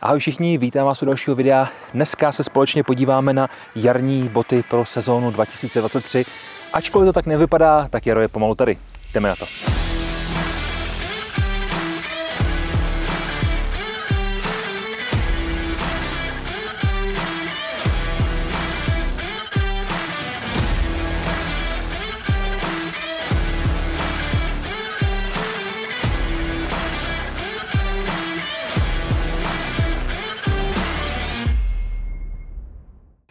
Ahoj všichni, vítám vás u dalšího videa. Dneska se společně podíváme na jarní boty pro sezónu 2023. Ačkoliv to tak nevypadá, tak jaro je pomalu tady. Jdeme na to.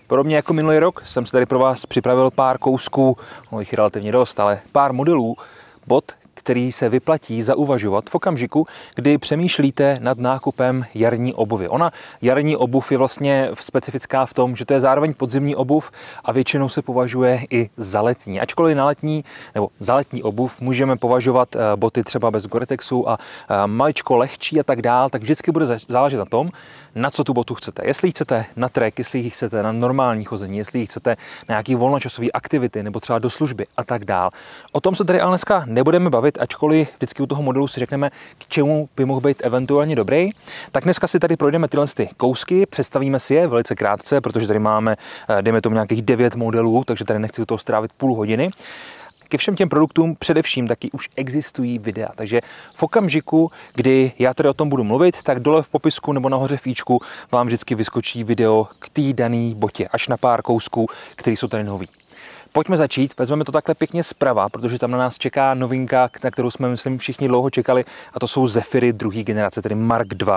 Podobně jako minulý rok jsem si tady pro vás připravil pár kousků, jich je relativně dost, ale pár modelů bot, který se vyplatí zauvažovat v okamžiku, kdy přemýšlíte nad nákupem jarní obuvy. Ona jarní obuv je vlastně specifická v tom, že to je zároveň podzimní obuv a většinou se považuje i za letní. Ačkoliv na letní nebo za letní obuv můžeme považovat boty třeba bez Gore-Texu a maličko lehčí a tak dál, tak vždycky bude záležet na tom, na co tu botu chcete. Jestli ji chcete na trek, jestli ji chcete na normální chození, jestli ji chcete na nějaký volnočasové aktivity nebo třeba do služby a tak dál. O tom se tady ale dneska nebudeme bavit, ačkoliv vždycky u toho modelu si řekneme, k čemu by mohl být eventuálně dobrý. Tak dneska si tady projdeme tyhle kousky, představíme si je velice krátce, protože tady máme, dejme tomu, nějakých 9 modelů, takže tady nechci u toho strávit půl hodiny. Ke všem těm produktům především taky už existují videa, takže v okamžiku, kdy já tady o tom budu mluvit, tak dole v popisku nebo nahoře v íčku vám vždycky vyskočí video k té dané botě, až na pár kousků, které jsou tady nový. Pojďme začít, vezmeme to takhle pěkně zprava, protože tam na nás čeká novinka, na kterou jsme, myslím, všichni dlouho čekali, a to jsou Zephyry druhé generace, tedy Mark II.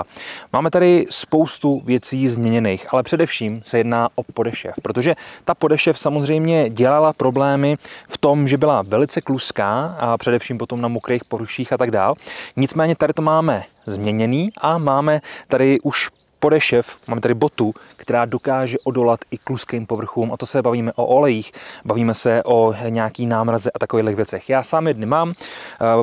Máme tady spoustu věcí změněných, ale především se jedná o podešev, protože ta podešev samozřejmě dělala problémy v tom, že byla velice kluská a především potom na mokrých poruších a tak dál. Nicméně tady to máme změněný a máme tady už podešev, máme tady botu, která dokáže odolat i kluským povrchům, a to se bavíme o olejích, bavíme se o nějaký námraze a takových věcech. Já sám jedny mám,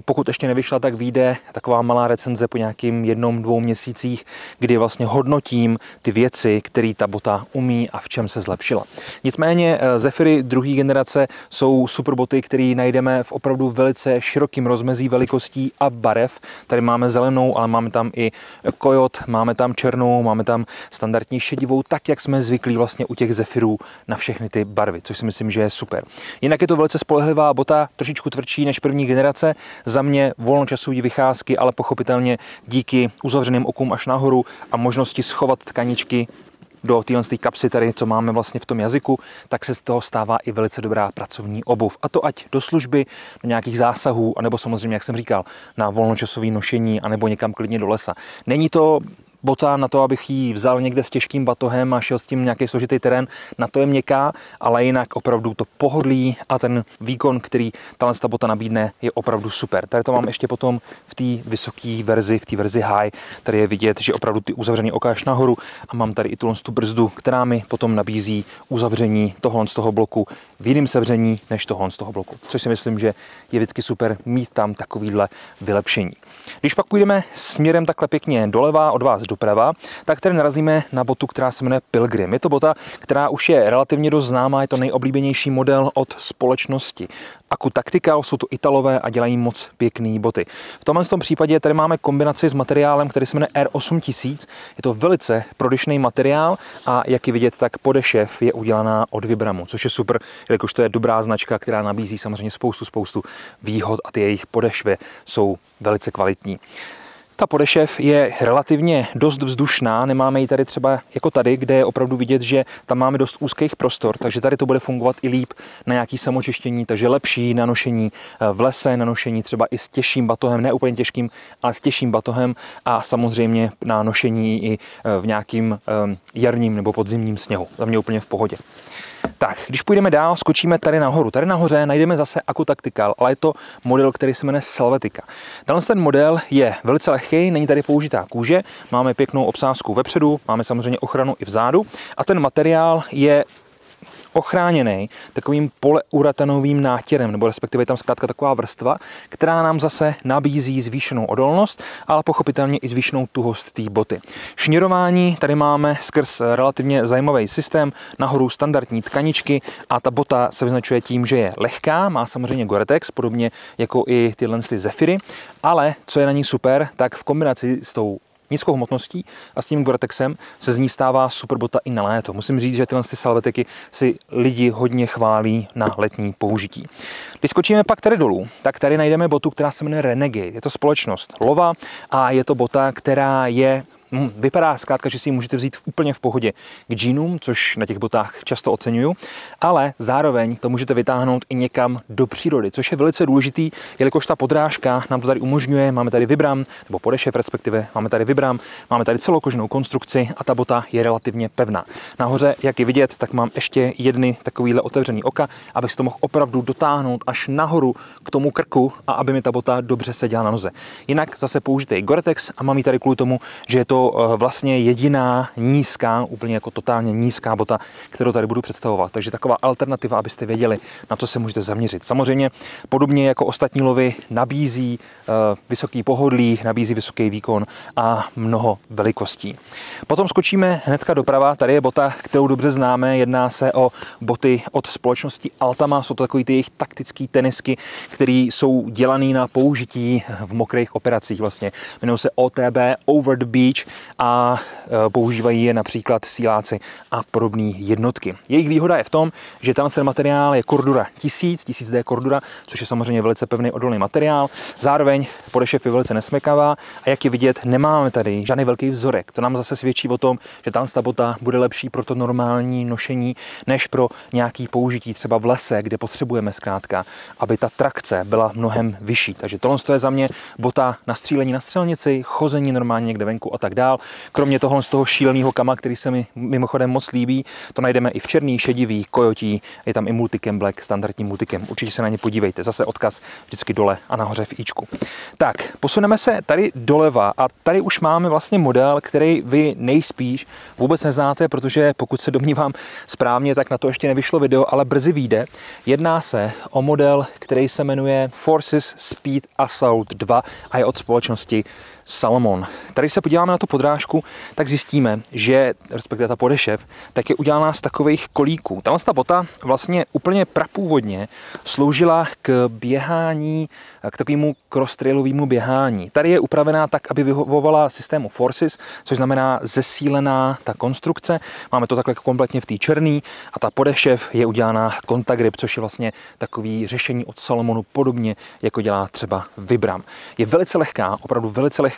pokud ještě nevyšla, tak vyjde taková malá recenze po nějakým 1-2 měsících, kdy vlastně hodnotím ty věci, které ta bota umí a v čem se zlepšila. Nicméně Zephyry druhé generace jsou super boty, které najdeme v opravdu velice širokém rozmezí velikostí a barev. Tady máme zelenou, ale máme tam i kojot, máme tam černou, máme tam standardní šedivou, tak jak jsme zvyklí vlastně u těch Zephyrů na všechny ty barvy, což si myslím, že je super. Jinak je to velice spolehlivá bota, trošičku tvrdší než první generace, za mě volnočasové vycházky, ale pochopitelně díky uzavřeným okům až nahoru a možnosti schovat tkaničky do téhle kapsy tady, co máme vlastně v tom jazyku, tak se z toho stává i velice dobrá pracovní obuv. A to ať do služby, do nějakých zásahů, anebo samozřejmě, jak jsem říkal, na volnočasové nošení, anebo někam klidně do lesa. Není to bota na to, abych ji vzal někde s těžkým batohem a šel s tím nějaký složitý terén, na to je měkká, ale jinak opravdu to pohodlí a ten výkon, který ta bota nabídne, je opravdu super. Tady to mám ještě potom v té vysoké verzi, v té verzi high, tady je vidět, že opravdu ty uzavřený oka až nahoru a mám tady i tu brzdu, která mi potom nabízí uzavření tohohle z toho bloku v jiném sevření než tohohle z toho bloku, což si myslím, že je vždycky super mít tam takovýhle vylepšení. Když pak půjdeme směrem takhle pěkně doleva od vás doprava, tak tady narazíme na botu, která se jmenuje Pilgrim. Je to bota, která už je relativně dost známá, je to nejoblíbenější model od společnosti Aku Tactical, jsou to Italové a dělají moc pěkné boty. V tomhle případě tady máme kombinaci s materiálem, který se jmenuje R8000. Je to velice prodyšný materiál a jak je vidět, tak podešev je udělaná od Vibramu, což je super, jelikož to je dobrá značka, která nabízí samozřejmě spoustu výhod a ty jejich podešvy jsou velice kvalitní. Ta podešev je relativně dost vzdušná, nemáme ji tady třeba jako tady, kde je opravdu vidět, že tam máme dost úzkých prostor, takže tady to bude fungovat i líp na nějaký samočištění, takže lepší na nošení v lese, na nošení třeba i s těžším batohem, ne úplně těžkým, ale s těžším batohem a samozřejmě na nošení i v nějakým jarním nebo podzimním sněhu. Za mě úplně v pohodě. Tak, když půjdeme dál, skočíme tady nahoru. Tady nahoře najdeme zase Aku Tactical, ale je to model, který se jmenuje Salvetica. Ten model je velice lehký, není tady použitá kůže, máme pěknou obsázku vepředu, máme samozřejmě ochranu i vzadu a ten materiál je ochráněný takovým polyuretanovým nátěrem, nebo respektive je tam zkrátka taková vrstva, která nám zase nabízí zvýšenou odolnost, ale pochopitelně i zvýšenou tuhost té boty. Šněrování tady máme skrz relativně zajímavý systém, nahoru standardní tkaničky a ta bota se vyznačuje tím, že je lehká, má samozřejmě Gore-Tex, podobně jako i tyhle Zephyry, ale co je na ní super, tak v kombinaci s tou nízkou hmotností a s tím Gore-Texem se z ní stává super bota i na léto. Musím říct, že tyhle salvetiky si lidi hodně chválí na letní použití. Když skočíme pak tady dolů, tak tady najdeme botu, která se jmenuje Renegade. Je to společnost Lova a je to bota, která je vypadá zkrátka, že si ji můžete vzít úplně v pohodě k džínům, což na těch botách často oceňuju, ale zároveň to můžete vytáhnout i někam do přírody, což je velice důležitý, jelikož ta podrážka nám to tady umožňuje. Máme tady vibram, nebo podešev respektive, máme tady vibram, máme tady celokožnou konstrukci a ta bota je relativně pevná. Nahoře, jak je vidět, tak mám ještě jedny takovýhle otevřený oka, abych si to mohl opravdu dotáhnout až nahoru k tomu krku a aby mi ta bota dobře seděla na noze. Jinak zase použijte i Gore-Tex a mám ji tady kvůli tomu, že je to vlastně jediná nízká, úplně jako totálně nízká bota, kterou tady budu představovat. Takže taková alternativa, abyste věděli, na co se můžete zaměřit. Samozřejmě podobně jako ostatní lovy nabízí vysoký pohodlí, nabízí vysoký výkon a mnoho velikostí. Potom skočíme hnedka doprava. Tady je bota, kterou dobře známe. Jedná se o boty od společnosti Altama. Jsou to takový ty jejich taktický tenisky, které jsou dělané na použití v mokrých operacích vlastně. Jmenují se OTB, Over the Beach, a používají je například síláci a podobné jednotky. Jejich výhoda je v tom, že ten materiál je Cordura 1000D Cordura, což je samozřejmě velice pevný odolný materiál. Zároveň podešev je velice nesmekavá a jak je vidět, nemáme tady žádný velký vzorek. To nám zase svědčí o tom, že ta bota bude lepší pro to normální nošení, než pro nějaký použití třeba v lese, kde potřebujeme zkrátka, aby ta trakce byla mnohem vyšší. Takže tohle je za mě bota na střílení na střelnici, chození normálně někde venku a tak dál. Kromě toho z toho šíleného kama, který se mi mimochodem moc líbí, to najdeme i v černý, šedivý, kojotí, je tam i Multicam Black, standardní Multicam. Určitě se na ně podívejte. Zase odkaz vždycky dole a nahoře v ičku. Tak, posuneme se tady doleva a tady už máme vlastně model, který vy nejspíš vůbec neznáte, protože pokud se domnívám správně, tak na to ještě nevyšlo video, ale brzy vyjde. Jedná se o model, který se jmenuje Forces Speed Assault 2 a je od společnosti Salomon. Tady se podíváme na tu podrážku, tak zjistíme, že respektive ta podešev, tak je udělaná z takových kolíků. Ta bota vlastně úplně prapůvodně sloužila k běhání, k takovému cross-trailovému běhání. Tady je upravená tak, aby vyhovovala systému Forces, což znamená zesílená ta konstrukce. Máme to takhle kompletně v té černé a ta podešev je udělaná Contact Grip, což je vlastně takový řešení od Salomonu, podobně jako dělá třeba Vibram. Je velice lehká, opravdu velice lehká,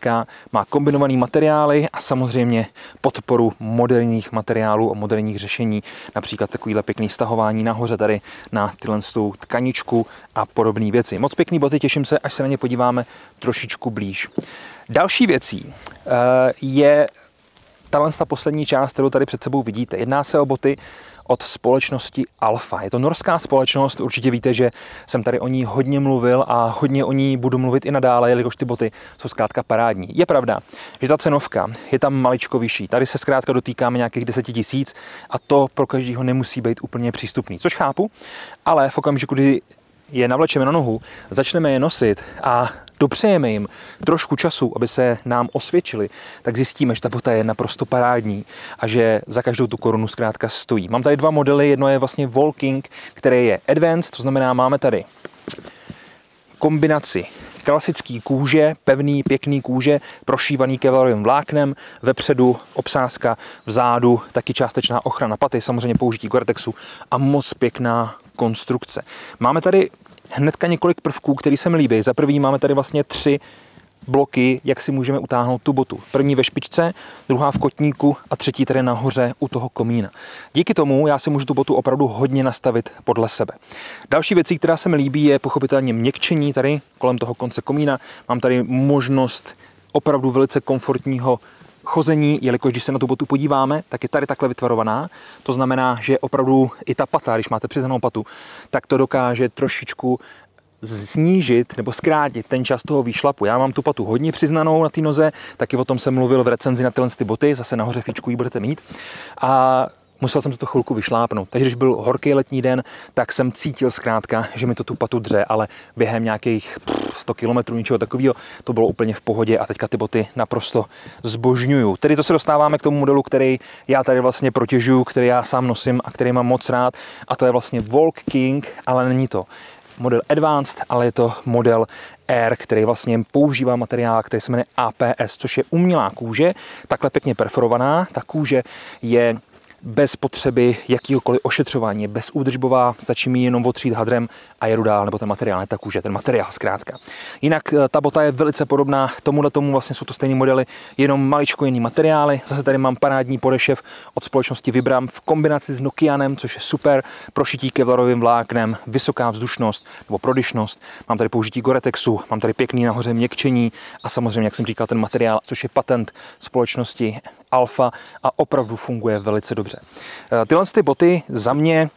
má kombinované materiály a samozřejmě podporu moderních materiálů a moderních řešení, například takovýhle pěkný stahování nahoře tady na tyhle tkaničku a podobné věci. Moc pěkný boty, těším se, až se na ně podíváme trošičku blíž. Další věcí je ta poslední část, kterou tady před sebou vidíte. Jedná se o boty od společnosti Alfa. Je to norská společnost, určitě víte, že jsem tady o ní hodně mluvil a hodně o ní budu mluvit i nadále, jelikož ty boty jsou zkrátka parádní. Je pravda, že ta cenovka je tam maličko vyšší. Tady se zkrátka dotýkáme nějakých 10 000 a to pro každého nemusí být úplně přístupný, což chápu, ale v okamžiku, kdy je navlečeme na nohu, začneme je nosit a dopřejeme jim trošku času, aby se nám osvědčili, tak zjistíme, že ta bota je naprosto parádní a že za každou tu korunu zkrátka stojí. Mám tady dva modely, jedno je vlastně Walking, který je Advanced, to znamená, máme tady kombinaci klasický kůže, pevný, pěkný kůže, prošívaný kevlarovým vláknem, vepředu obsázka, vzadu taky částečná ochrana paty, samozřejmě použití Gore-Texu a moc pěkná konstrukce. Máme tady hnedka několik prvků, které se mi líbí. Za prvý máme tady vlastně 3 bloky, jak si můžeme utáhnout tu botu. První ve špičce, druhá v kotníku a třetí tady nahoře u toho komína. Díky tomu já si můžu tu botu opravdu hodně nastavit podle sebe. Další věcí, která se mi líbí, je pochopitelně měkčení tady kolem toho konce komína. Mám tady možnost opravdu velice komfortního chození, jelikož když se na tu botu podíváme, tak je tady takhle vytvarovaná. To znamená, že opravdu i ta pata, když máte přiznanou patu, tak to dokáže trošičku snížit nebo zkrátit ten čas toho výšlapu. Já mám tu patu hodně přiznanou na té noze, taky o tom jsem mluvil v recenzi na tyhle boty, zase nahoře fíčku ji budete mít. A musel jsem si to chvilku vyšlápnout. Takže když byl horký letní den, tak jsem cítil zkrátka, že mi to tu patu dře, ale během nějakých 100 km něčeho takového to bylo úplně v pohodě a teďka ty boty naprosto zbožňuju. Tedy to se dostáváme k tomu modelu, který já tady vlastně protěžuju, který já sám nosím a který mám moc rád, a to je vlastně Walk King, ale není to model Advanced, ale je to model Air, který vlastně používá materiál, který se jmenuje APS, což je umělá kůže, takhle pěkně perforovaná. Ta kůže je bez potřeby jakýhokoliv ošetřování, bezúdržbová, stačí mi jenom otřít hadrem a jedu dál, nebo ten materiál, ne ta kůže, ten materiál zkrátka. Jinak ta bota je velice podobná tomu, vlastně jsou to stejné modely, jenom maličko jiný materiály. Zase tady mám parádní podešev od společnosti Vibram v kombinaci s Nokianem, což je super, prošití kevlarovým vláknem, vysoká vzdušnost nebo prodyšnost. Mám tady použití Gore-Texu, mám tady pěkný nahoře měkčení a samozřejmě, jak jsem říkal, ten materiál, což je patent společnosti Alfa a opravdu funguje velice dobře. Tyhle ty boty za mě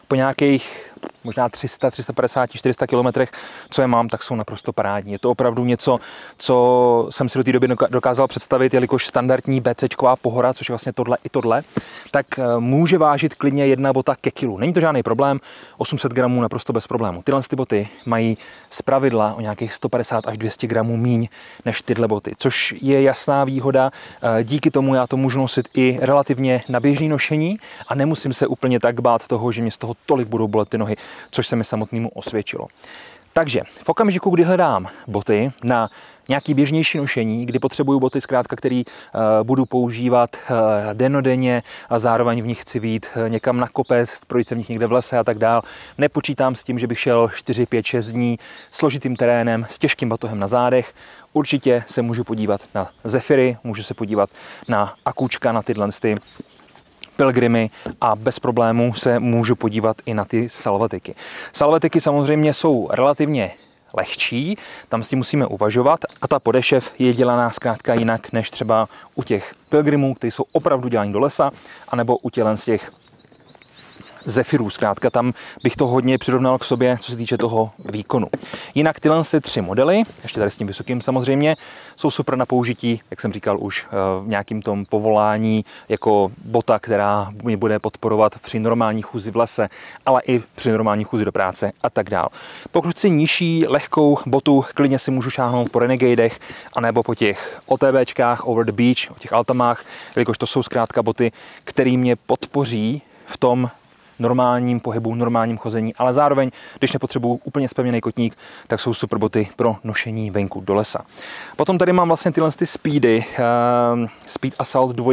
po nějakých možná 300, 350, 400 kilometrech, co je mám, tak jsou naprosto parádní. Je to opravdu něco, co jsem si do té doby dokázal představit, jelikož standardní BCčková pohora, což je vlastně tohle i tohle, tak může vážit klidně jedna bota ke kilu. Není to žádný problém, 800 gramů naprosto bez problému. Tyhle ty boty mají zpravidla o nějakých 150 až 200 gramů míň než tyhle boty, což je jasná výhoda. Díky tomu já to můžu nosit i relativně na běžné nošení a nemusím se úplně tak bát toho, že mě z toho tolik budou bolet ty nohy, což se mi samotnému osvědčilo. Takže v okamžiku, kdy hledám boty na nějaký běžnější nošení, kdy potřebuju boty zkrátka, který budu používat dennodenně a zároveň v nich chci vyjít někam na kopec, projít se v nich někde v lese a tak dál. Nepočítám s tím, že bych šel 4, 5, 6 dní složitým terénem s těžkým batohem na zádech. Určitě se můžu podívat na Zephyry, můžu se podívat na Akůčka, na tyhle Pilgrimy a bez problémů se můžu podívat i na ty salvatiky. Salvatiky samozřejmě jsou relativně lehčí, tam s tím musíme uvažovat a ta podešev je dělaná zkrátka jinak než třeba u těch Pilgrimů, které jsou opravdu dělaný do lesa, anebo u z těch Zephyrů, zkrátka tam bych to hodně přirovnal k sobě, co se týče toho výkonu. Jinak tyhle 3 modely, ještě tady s tím vysokým samozřejmě, jsou super na použití, jak jsem říkal už, v nějakým tom povolání jako bota, která mě bude podporovat při normální chůzi v lese, ale i při normální chůzi do práce a tak dál. Pokud chci nižší, lehkou botu, klidně si můžu šáhnout po Renegadech, anebo po těch OTBčkách, Over the Beach, o těch Altamách, jelikož to jsou zkrátka boty, které mě podpoří v tom normálním pohybu, normálním chození, ale zároveň, když nepotřebuju úplně zpevněný kotník, tak jsou super boty pro nošení venku do lesa. Potom tady mám vlastně tyhle Speedy, Speed Assault 2.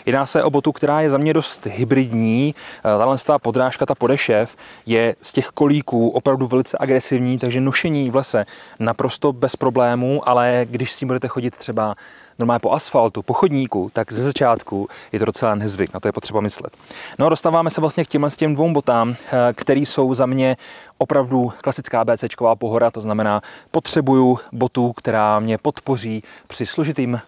Jedná se o botu, která je za mě dost hybridní. Tahle podrážka, ta podešev, je z těch kolíků opravdu velice agresivní, takže nošení v lese naprosto bez problémů, ale když si budete chodit třeba normálně po asfaltu, po chodníku, tak ze začátku je to docela nezvyk, na to je potřeba myslet. No a dostáváme se vlastně k těm 2 botám, které jsou za mě opravdu klasická BCčková pohora, to znamená, potřebuju botu, která mě podpoří při složitým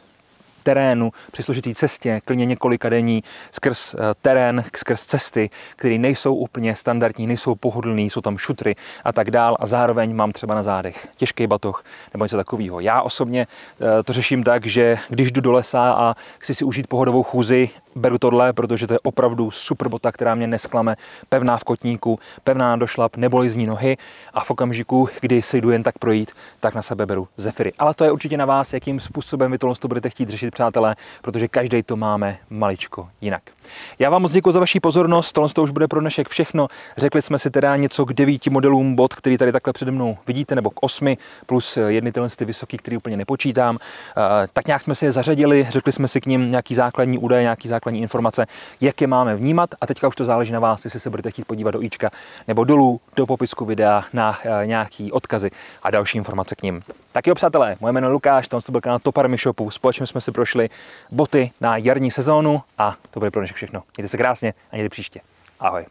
terénu, při složitý cestě, klidně několika denní, skrz terén, skrz cesty, které nejsou úplně standardní, nejsou pohodlný, jsou tam šutry a tak dál a zároveň mám třeba na zádech těžký batoh nebo něco takového. Já osobně to řeším tak, že když jdu do lesa a chci si užít pohodovou chůzi, beru tohle, protože to je opravdu super bota, která mě nesklame, pevná v kotníku, pevná na došlap, nebolí z ní nohy a v okamžiku, kdy si jdu jen tak projít, tak na sebe beru Zephyry. Ale to je určitě na vás, jakým způsobem vy tohle budete chtít řešit, přátelé, protože každý to máme maličko jinak. Já vám moc děkuji za vaši pozornost, tohle už bude pro dnešek všechno. Řekli jsme si teda něco k 9 modelům bot, který tady takhle přede mnou vidíte, nebo k 8, plus jedny tyhle vysoký, který úplně nepočítám. Tak nějak jsme si je zařadili, řekli jsme si k nim nějaký základní údaje, nějaký základní informace, jak je máme vnímat a teďka už to záleží na vás, jestli se budete chtít podívat do ička nebo dolů do popisku videa na nějaký odkazy a další informace k nim. Tak jo, přátelé, moje jméno je Lukáš, to byl kanál Top Army Shopu, společně jsme si prošli boty na jarní sezónu a to bude pro dnešek všechno. Mějte se krásně a někdy příště. Ahoj.